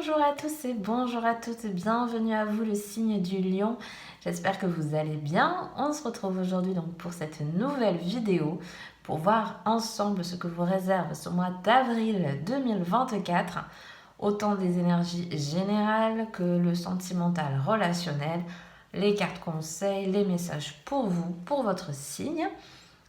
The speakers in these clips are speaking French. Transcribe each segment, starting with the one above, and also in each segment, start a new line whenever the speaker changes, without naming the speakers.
Bonjour à tous et bonjour à toutes, bienvenue à vous le signe du lion. J'espère que vous allez bien. On se retrouve aujourd'hui donc pour cette nouvelle vidéo pour voir ensemble ce que vous réserve ce mois d'avril 2024, autant des énergies générales que le sentimental relationnel, les cartes conseils, les messages pour vous, pour votre signe.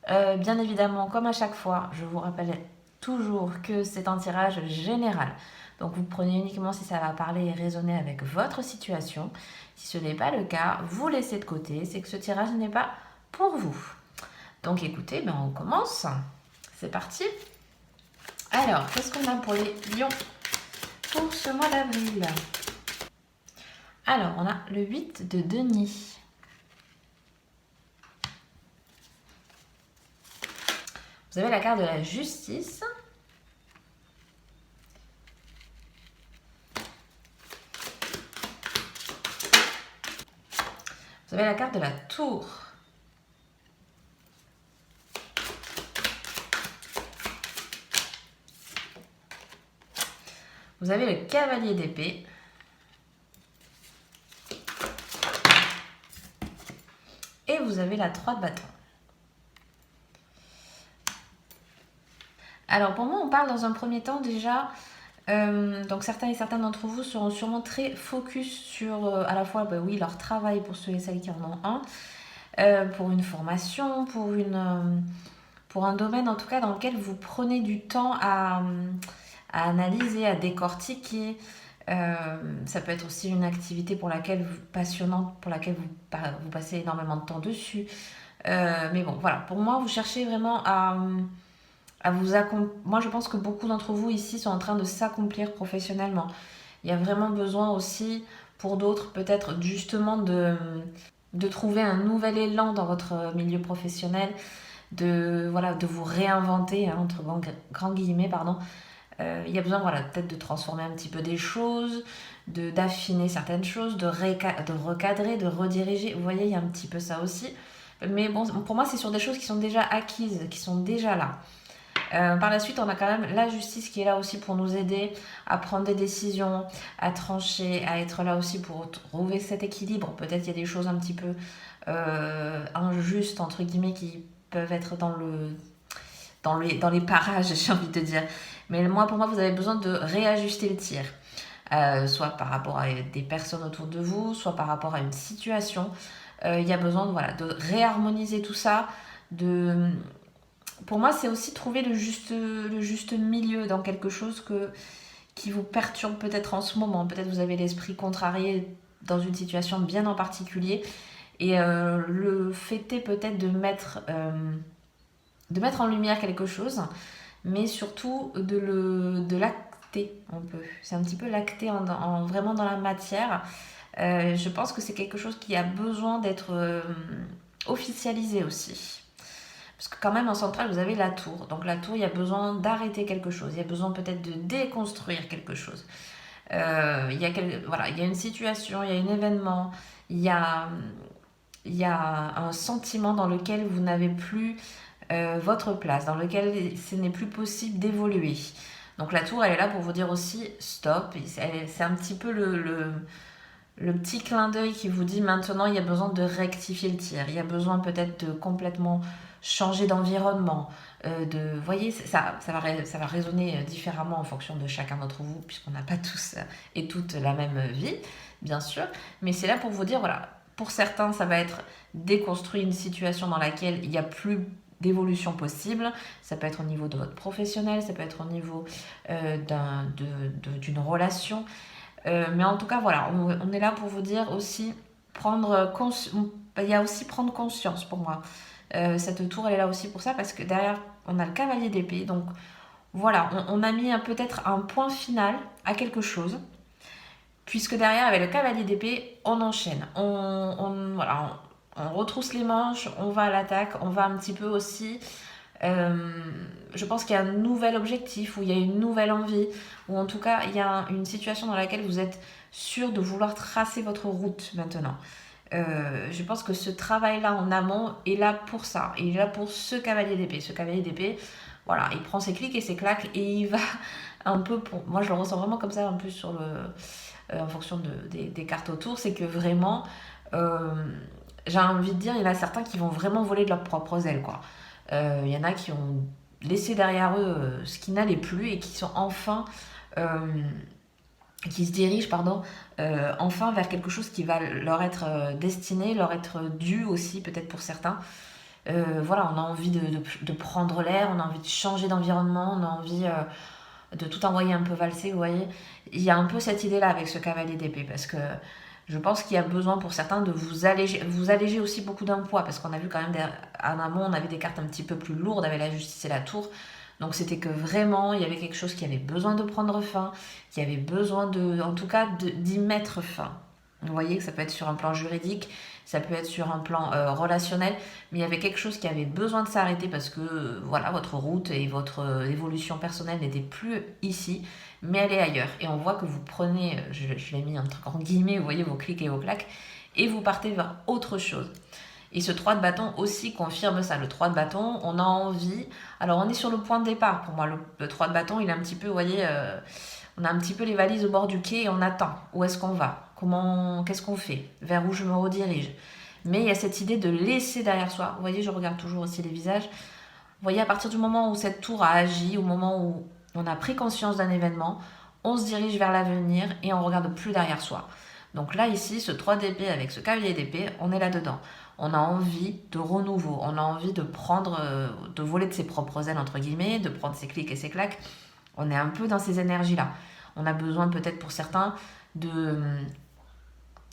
Bien évidemment, comme à chaque fois, je vous rappelle toujours que c'est un tirage général. Donc vous prenez uniquement si ça va parler et résonner avec votre situation. Si ce n'est pas le cas, vous laissez de côté, c'est que ce tirage n'est pas pour vous. Donc écoutez, on commence. C'est parti. Alors, qu'est-ce qu'on a pour les lions pour ce mois d'avril? Alors, on a le 8 de denier. Vous avez la carte de la justice. Vous avez la carte de la tour. Vous avez le cavalier d'épée. Et vous avez la 3 de bâton. Alors pour moi, on parle dans un premier temps déjà, donc certains et certaines d'entre vous seront sûrement très focus sur à la fois leur travail pour ceux et celles qui en ont un, pour une formation, pour un domaine en tout cas dans lequel vous prenez du temps à analyser, à décortiquer. Ça peut être aussi une activité passionnante pour laquelle vous passez énormément de temps dessus. Mais bon, voilà, pour moi, vous cherchez vraiment à vous accomplir. Moi, je pense que beaucoup d'entre vous ici sont en train de s'accomplir professionnellement. Il y a vraiment besoin aussi, pour d'autres, peut-être justement de trouver un nouvel élan dans votre milieu professionnel, de vous réinventer, hein, entre grands guillemets, pardon. Il y a besoin peut-être de transformer un petit peu des choses, d'affiner certaines choses, de recadrer, de rediriger. Vous voyez, il y a un petit peu ça aussi. Mais bon, pour moi, c'est sur des choses qui sont déjà acquises, qui sont déjà là. Par la suite, on a quand même la justice qui est là aussi pour nous aider à prendre des décisions, à trancher, à être là aussi pour trouver cet équilibre. Peut-être qu'il y a des choses un petit peu injustes, entre guillemets, qui peuvent être dans les parages, j'ai envie de dire. Mais pour moi, vous avez besoin de réajuster le tir. Soit par rapport à des personnes autour de vous, soit par rapport à une situation. Il y a besoin de réharmoniser tout ça, pour moi, c'est aussi trouver le juste milieu dans quelque chose qui vous perturbe peut-être en ce moment. Peut-être vous avez l'esprit contrarié dans une situation bien en particulier. Et le fait est peut-être de mettre en lumière quelque chose, mais surtout de l'acter un peu. C'est un petit peu l'acter vraiment dans la matière. Je pense que c'est quelque chose qui a besoin d'être officialisé aussi. Parce que quand même en centrale vous avez la tour. Donc la tour, il y a besoin d'arrêter quelque chose. Il y a besoin peut-être de déconstruire quelque chose. Il y a une situation, il y a un événement, il y a un sentiment dans lequel vous n'avez plus votre place, dans lequel ce n'est plus possible d'évoluer. Donc la tour, elle est là pour vous dire aussi stop. C'est un petit peu le petit clin d'œil qui vous dit maintenant il y a besoin de rectifier le tir. Il y a besoin peut-être de complètement changer d'environnement. Vous voyez, ça va résonner différemment en fonction de chacun d'entre vous, puisqu'on n'a pas tous et toutes la même vie, bien sûr. Mais c'est là pour vous dire, pour certains, ça va être déconstruire une situation dans laquelle il n'y a plus d'évolution possible. Ça peut être au niveau de votre professionnel, ça peut être au niveau d'une relation. Mais en tout cas, on est là pour vous dire aussi, il y a aussi prendre conscience pour moi. Cette tour, elle est là aussi pour ça, parce que derrière, on a le cavalier d'épée. Donc voilà, on a mis peut-être un point final à quelque chose, puisque derrière, avec le cavalier d'épée, on enchaîne. On retrousse les manches, on va à l'attaque, on va un petit peu aussi... je pense qu'il y a un nouvel objectif, ou il y a une nouvelle envie, ou en tout cas, il y a une situation dans laquelle vous êtes sûr de vouloir tracer votre route maintenant. Je pense que ce travail-là en amont est là pour ça. Il est là pour ce cavalier d'épée. Ce cavalier d'épée, voilà, il prend ses clics et ses claques et il va un peu pour... Moi, je le ressens vraiment comme ça, en plus, en fonction des cartes autour. C'est que vraiment, j'ai envie de dire, il y en a certains qui vont vraiment voler de leurs propres ailes, quoi. Il y en a qui ont laissé derrière eux ce qui n'allait plus et qui sont enfin... qui se dirigent, pardon, enfin vers quelque chose qui va leur être destiné, leur être dû aussi, peut-être pour certains. Voilà, on a envie de prendre l'air, on a envie de changer d'environnement, on a envie de tout envoyer un peu valser, vous voyez. Il y a un peu cette idée-là avec ce cavalier d'épée, parce que je pense qu'il y a besoin pour certains de vous alléger aussi beaucoup d'un poids, parce qu'on a vu quand même, en amont, on avait des cartes un petit peu plus lourdes avec la justice et la tour. Donc c'était que vraiment, il y avait quelque chose qui avait besoin de prendre fin, qui avait besoin en tout cas, d'y mettre fin. Vous voyez que ça peut être sur un plan juridique, ça peut être sur un plan relationnel, mais il y avait quelque chose qui avait besoin de s'arrêter parce que voilà, votre route et votre évolution personnelle n'était plus ici, mais elle est ailleurs. Et on voit que vous prenez, je l'ai mis un truc en guillemets, vous voyez vos clics et vos claques, et vous partez vers autre chose. Et ce 3 de bâton aussi confirme ça. Le 3 de bâton, on a envie... Alors, on est sur le point de départ. Pour moi, le 3 de bâton, il est un petit peu, vous voyez, on a un petit peu les valises au bord du quai et on attend. Où est-ce qu'on va? Qu'est-ce qu'on fait? Vers où je me redirige? Mais il y a cette idée de laisser derrière soi. Vous voyez, je regarde toujours aussi les visages. Vous voyez, à partir du moment où cette tour a agi, au moment où on a pris conscience d'un événement, on se dirige vers l'avenir et on ne regarde plus derrière soi. Donc là, ici, ce 3 d'épée avec ce cavalier d'épée, on est là-dedans. On a envie de renouveau, on a envie de prendre, de voler de ses propres ailes, entre guillemets, de prendre ses clics et ses claques. On est un peu dans ces énergies-là. On a besoin peut-être pour certains de...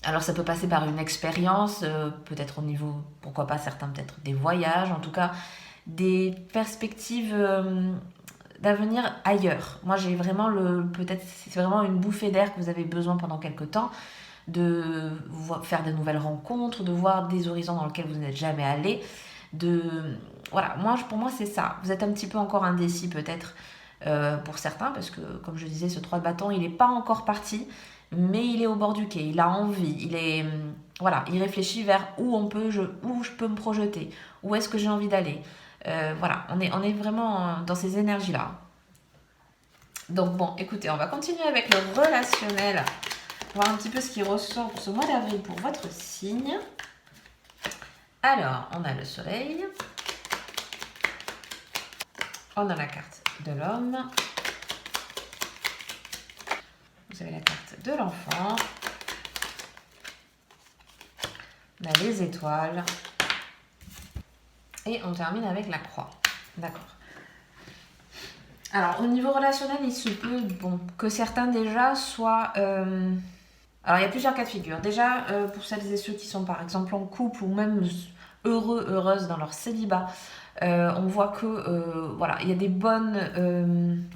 Alors ça peut passer par une expérience, peut-être au niveau, pourquoi pas certains, peut-être des voyages, en tout cas des perspectives d'avenir ailleurs. Moi j'ai vraiment peut-être c'est vraiment une bouffée d'air que vous avez besoin pendant quelques temps, de faire de nouvelles rencontres, de voir des horizons dans lesquels vous n'êtes jamais allé, voilà, pour moi c'est ça. Vous êtes un petit peu encore indécis peut-être pour certains, parce que comme je disais, ce 3 de bâton, il n'est pas encore parti, mais il est au bord du quai, il a envie, voilà, il réfléchit vers où je peux me projeter, où est-ce que j'ai envie d'aller. Voilà, on est vraiment dans ces énergies-là. Donc bon, écoutez, on va continuer avec le relationnel, voir un petit peu ce qui ressort pour ce mois d'avril pour votre signe. Alors, on a le soleil, on a la carte de l'homme, vous avez la carte de l'enfant, on a les étoiles, et on termine avec la croix. D'accord. Alors, au niveau relationnel, il se peut que certains déjà soient... Alors, il y a plusieurs cas de figure. Déjà, pour celles et ceux qui sont par exemple en couple ou même heureuses dans leur célibat, on voit que, voilà, il y a des bonnes...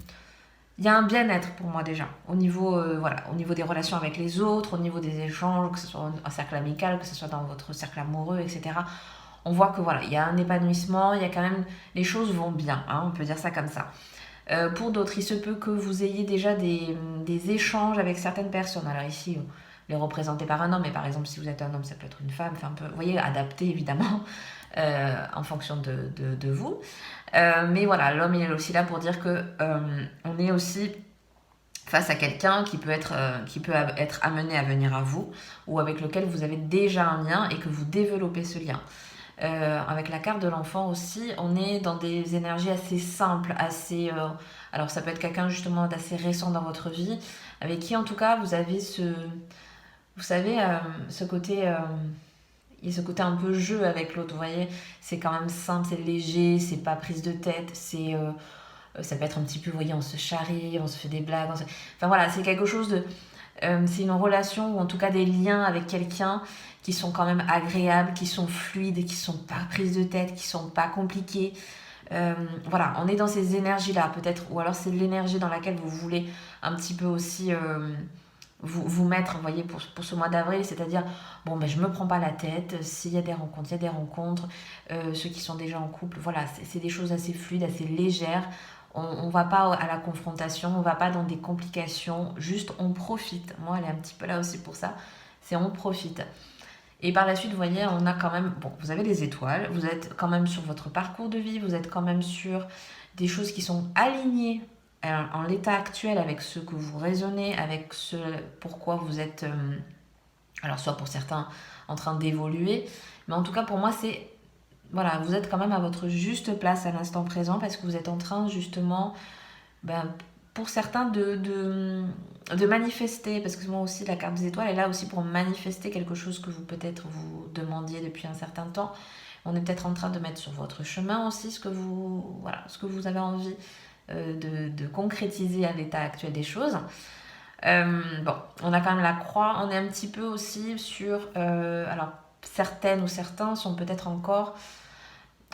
il y a un bien-être pour moi déjà, au niveau des relations avec les autres, au niveau des échanges, que ce soit un cercle amical, que ce soit dans votre cercle amoureux, etc. On voit que voilà, il y a un épanouissement, il y a quand même... Les choses vont bien, hein, on peut dire ça comme ça. Pour d'autres, il se peut que vous ayez déjà des échanges avec certaines personnes. Alors ici, les représentez par un homme, mais par exemple, si vous êtes un homme, ça peut être une femme. Enfin, un peu, vous voyez, adapté évidemment en fonction de vous. Mais voilà, l'homme, il est aussi là pour dire que on est aussi face à quelqu'un qui peut être amené à venir à vous ou avec lequel vous avez déjà un lien et que vous développez ce lien. Avec la carte de l'enfant aussi, on est dans des énergies assez simples, assez... alors ça peut être quelqu'un justement d'assez récent dans votre vie, avec qui en tout cas vous avez vous savez, ce côté... il y a ce côté un peu jeu avec l'autre, vous voyez, c'est quand même simple, c'est léger, c'est pas prise de tête, ça peut être un petit peu, vous voyez, on se charrie, on se fait des blagues, enfin voilà, c'est quelque chose de... c'est une relation ou en tout cas des liens avec quelqu'un qui sont quand même agréables, qui sont fluides, qui sont pas prises de tête, qui sont pas compliquées. Voilà, on est dans ces énergies-là peut-être, ou alors c'est l'énergie dans laquelle vous voulez un petit peu aussi vous mettre, vous voyez, pour ce mois d'avril, c'est-à-dire, bon, ben je me prends pas la tête, s'il y a des rencontres, il y a des rencontres, ceux qui sont déjà en couple, voilà, c'est des choses assez fluides, assez légères. On va pas à la confrontation, on va pas dans des complications, juste on profite. Moi, elle est un petit peu là aussi pour ça, c'est on profite. Et par la suite, vous voyez, on a quand même, bon, vous avez les étoiles, vous êtes quand même sur votre parcours de vie, vous êtes quand même sur des choses qui sont alignées en l'état actuel avec ce que vous raisonnez, avec ce pourquoi vous êtes, alors soit pour certains en train d'évoluer, mais en tout cas pour moi c'est, voilà, vous êtes quand même à votre juste place à l'instant présent parce que vous êtes en train justement, ben, pour certains de manifester, parce que moi aussi la carte des étoiles est là aussi pour manifester quelque chose que vous peut-être vous demandiez depuis un certain temps. On est peut-être en train de mettre sur votre chemin aussi ce que vous, voilà, ce que vous avez envie de concrétiser à l'état actuel des choses. Bon, on a quand même la croix, on est un petit peu aussi sur... alors, certaines ou certains sont peut-être encore...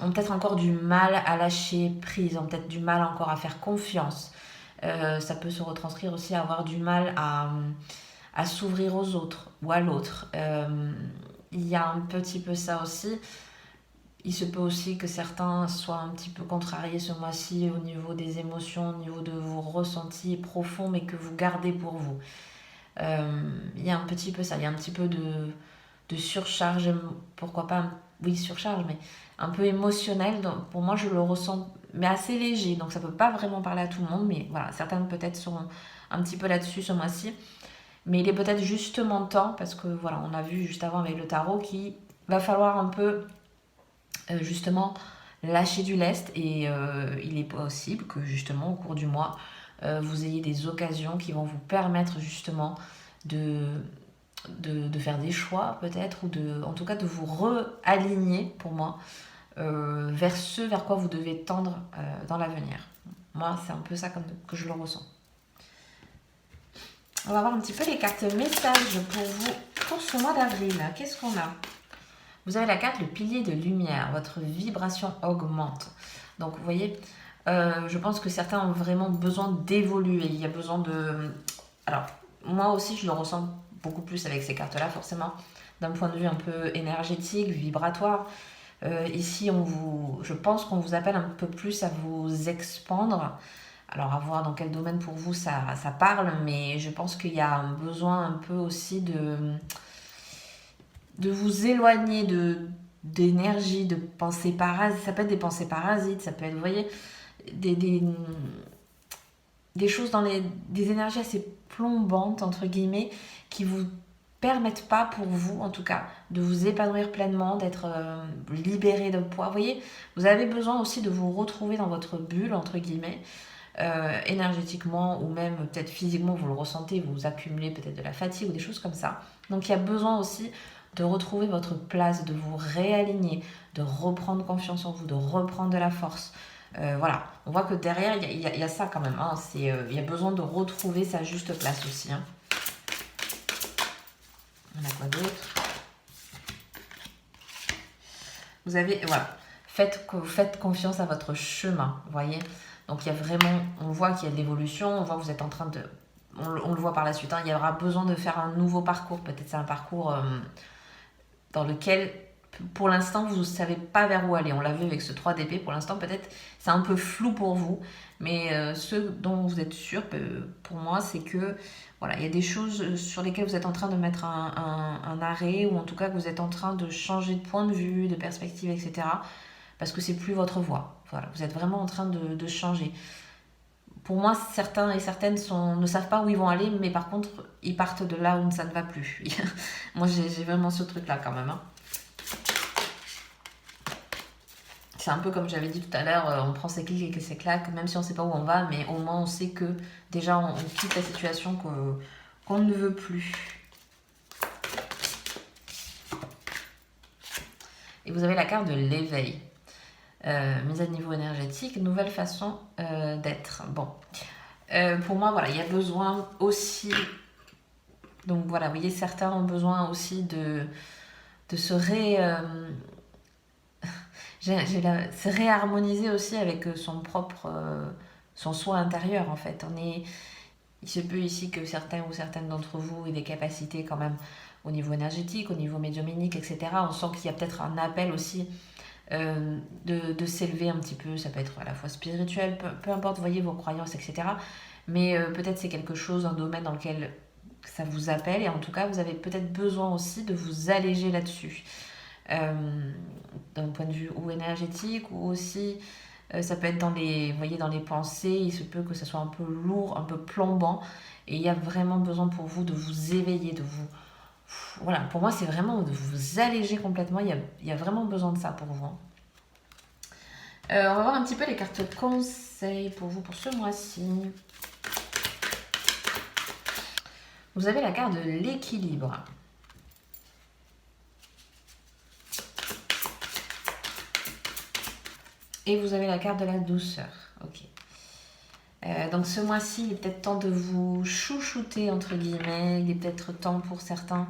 ont peut-être encore du mal à lâcher prise, ont peut-être du mal encore à faire confiance. Ça peut se retranscrire aussi à avoir du mal à s'ouvrir aux autres ou à l'autre. Il y a un petit peu ça aussi. Il se peut aussi que certains soient un petit peu contrariés ce mois-ci au niveau des émotions, au niveau de vos ressentis profonds, mais que vous gardez pour vous. Il y a un petit peu ça, il y a un petit peu de surcharge, pourquoi pas, oui, surcharge, mais un peu émotionnel. Donc, pour moi, je le ressens, mais assez léger. Donc, ça peut pas vraiment parler à tout le monde, mais voilà, certaines peut-être seront un petit peu là-dessus ce mois-ci. Mais il est peut-être justement temps, parce que voilà, on a vu juste avant avec le tarot qu'il va falloir un peu justement lâcher du lest et il est possible que justement au cours du mois vous ayez des occasions qui vont vous permettre justement de, de faire des choix peut-être ou en tout cas de vous réaligner pour moi vers ce vers quoi vous devez tendre dans l'avenir. Moi c'est un peu ça que je le ressens. On va voir un petit peu les cartes messages pour vous pour ce mois d'avril. Qu'est-ce qu'on a? Vous avez la carte le pilier de lumière, votre vibration augmente. Donc vous voyez, je pense que certains ont vraiment besoin d'évoluer. Il y a besoin de... Alors, moi aussi je le ressens beaucoup plus avec ces cartes-là, forcément, d'un point de vue un peu énergétique, vibratoire. Ici, je pense qu'on vous appelle un peu plus à vous expandre. Alors, à voir dans quel domaine pour vous ça parle, mais je pense qu'il y a un besoin un peu aussi de vous éloigner d'énergie, de pensées parasites. Ça peut être des pensées parasites, ça peut être, vous voyez, des choses des énergies assez plombantes, entre guillemets, qui vous permettent pas pour vous, en tout cas, de vous épanouir pleinement, d'être libéré de poids. Vous voyez, vous avez besoin aussi de vous retrouver dans votre bulle, entre guillemets, énergétiquement ou même peut-être physiquement, vous le ressentez, vous accumulez peut-être de la fatigue ou des choses comme ça. Donc il y a besoin aussi de retrouver votre place, de vous réaligner, de reprendre confiance en vous, de reprendre de la force. Voilà, on voit que derrière, il y a ça quand même. Hein. Il y a besoin de retrouver sa juste place aussi. Hein. On a quoi d'autre? Vous avez, voilà, faites confiance à votre chemin, vous voyez. Donc il y a vraiment, on voit qu'il y a de l'évolution, on voit que vous êtes en train de, on le voit par la suite, hein, il y aura besoin de faire un nouveau parcours. Peut-être c'est un parcours dans lequel, pour l'instant, vous ne savez pas vers où aller. On l'a vu avec ce 3 d'épée, pour l'instant, peut-être c'est un peu flou pour vous, mais ce dont vous êtes sûr, pour moi, c'est que voilà, il y a des choses sur lesquelles vous êtes en train de mettre un arrêt, ou en tout cas que vous êtes en train de changer de point de vue, de perspective, etc. Parce que c'est plus votre voie. Voilà, vous êtes vraiment en train de changer. Pour moi, certains et certaines ne savent pas où ils vont aller, mais par contre, ils partent de là où ça ne va plus. Moi, j'ai vraiment ce truc-là quand même. Hein. C'est un peu comme j'avais dit tout à l'heure, on prend ses clics et ses claques, même si on ne sait pas où on va, mais au moins on sait que déjà on quitte la situation qu'on ne veut plus. Et vous avez la carte de l'éveil. Mise à niveau énergétique, nouvelle façon d'être. Bon, pour moi, voilà, il y a besoin aussi. Donc voilà, vous voyez, certains ont besoin aussi de se se réharmoniser aussi avec son soi intérieur en fait. Il se peut ici que certains ou certaines d'entre vous aient des capacités quand même au niveau énergétique, au niveau médiumnique, etc. On sent qu'il y a peut-être un appel aussi de s'élever un petit peu, ça peut être à la fois spirituel, peu importe, voyez vos croyances, etc. Mais peut-être c'est quelque chose, un domaine dans lequel ça vous appelle et en tout cas vous avez peut-être besoin aussi de vous alléger là-dessus. D'un point de vue ou énergétique ou aussi ça peut être dans les, vous voyez, dans les pensées, il se peut que ça soit un peu lourd, un peu plombant et il y a vraiment besoin pour vous de vous éveiller, de vous... Voilà, pour moi c'est vraiment de vous alléger complètement, il y a vraiment besoin de ça pour vous. On va voir un petit peu les cartes conseils pour vous pour ce mois-ci. Vous avez la carte de l'équilibre. Et vous avez la carte de la douceur. Ok. Donc ce mois-ci, il est peut-être temps de vous chouchouter, entre guillemets. Il est peut-être temps pour certains.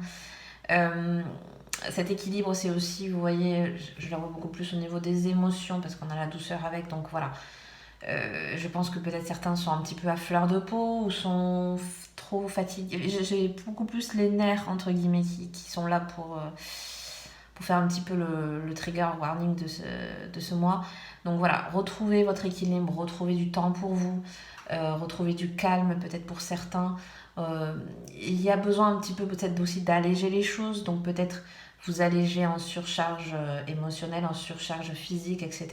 Cet équilibre, c'est aussi, vous voyez, je le vois beaucoup plus au niveau des émotions, parce qu'on a la douceur avec. Donc voilà. Je pense que peut-être certains sont un petit peu à fleur de peau ou sont trop fatigués. J'ai beaucoup plus les nerfs, entre guillemets, qui sont là pour faire un petit peu le trigger warning de ce mois. Donc voilà, retrouvez votre équilibre, retrouvez du temps pour vous, retrouvez du calme peut-être pour certains. Il y a besoin un petit peu peut-être aussi d'alléger les choses, donc peut-être vous alléger en surcharge émotionnelle, en surcharge physique, etc.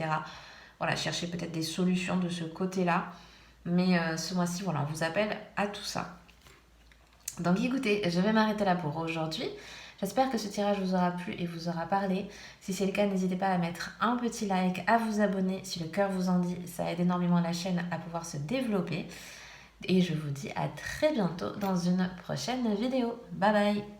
Voilà, cherchez peut-être des solutions de ce côté-là. Mais ce mois-ci, voilà, on vous appelle à tout ça. Donc écoutez, je vais m'arrêter là pour aujourd'hui. J'espère que ce tirage vous aura plu et vous aura parlé. Si c'est le cas, n'hésitez pas à mettre un petit like, à vous abonner si le cœur vous en dit. Ça aide énormément la chaîne à pouvoir se développer. Et je vous dis à très bientôt dans une prochaine vidéo. Bye bye!